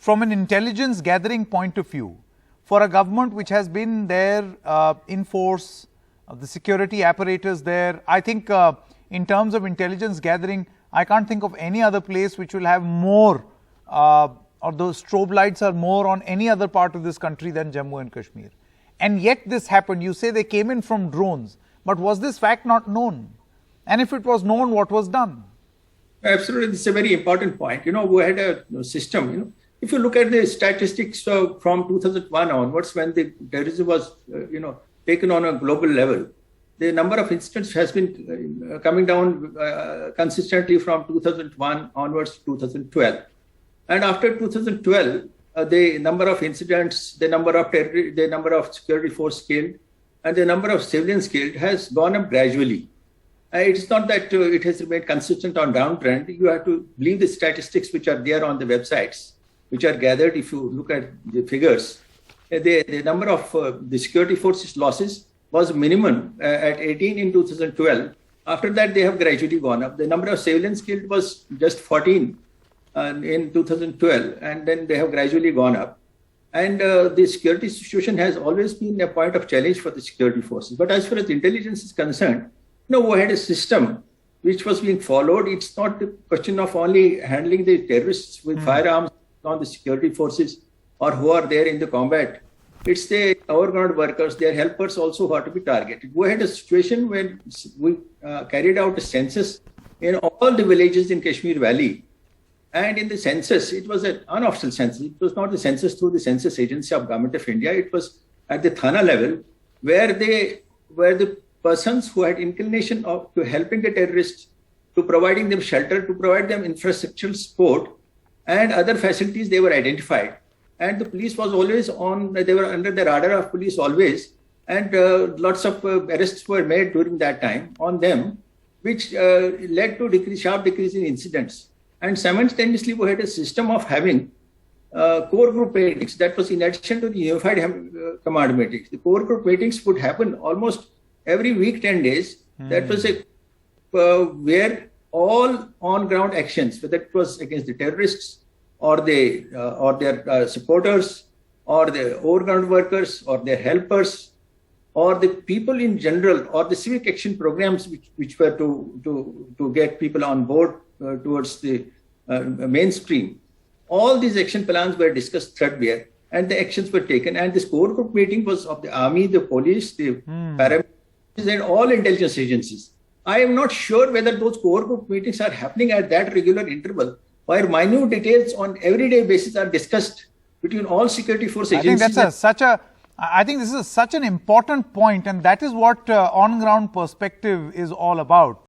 from an intelligence gathering point of view, for a government which has been there in force, the security apparatus there, I think in terms of intelligence gathering, I can't think of any other place which will have more or those strobe lights are more on any other part of this country than Jammu and Kashmir. And yet this happened. You say they came in from drones, but was this fact not known? And if it was known, what was done? Absolutely, this is a very important point. We had a system, if you look at the statistics from 2001 onwards, when the terrorism was, taken on a global level, the number of incidents has been coming down consistently from 2001 onwards to 2012. And after 2012, the number of incidents, the number of security force killed, and the number of civilians killed has gone up gradually. It's not that it has remained consistent on downtrend. You have to believe the statistics which are there on the websites, which are gathered. If you look at the figures, the number of the security forces losses was minimum at 18 in 2012. After that, they have gradually gone up. The number of civilians killed was just 14 in 2012, and then they have gradually gone up. And the security situation has always been a point of challenge for the security forces. But as far as intelligence is concerned, we had a system which was being followed. It's not the question of only handling the terrorists with firearms on the security forces or who are there in the combat. It's the overground workers, their helpers also who are to be targeted. We had a situation when we carried out a census in all the villages in Kashmir Valley. And in the census, it was an unofficial census. It was not the census through the Census Agency of Government of India. It was at the Thana level where the persons who had inclination to helping the terrorists, to providing them shelter, to provide them infrastructural support and other facilities, they were identified. And the police was always they were under the radar of police always. And lots of arrests were made during that time on them, which led to sharp decrease in incidents. And simultaneously, we had a system of having core group meetings. That was in addition to the unified command meetings. The core group meetings would happen almost every week, 10 days. That was where all on-ground actions, whether it was against the terrorists or their supporters or the overground workers or their helpers or the people in general or the civic action programs which were to get people on board towards the mainstream. All these action plans were discussed threadbare and the actions were taken. And this core group meeting was of the army, the police, the paramilitaries and all intelligence agencies. I am not sure whether those core group meetings are happening at that regular interval, where minute details on everyday basis are discussed between all security force agencies. I think this is such an important point, and that is what on-ground perspective is all about.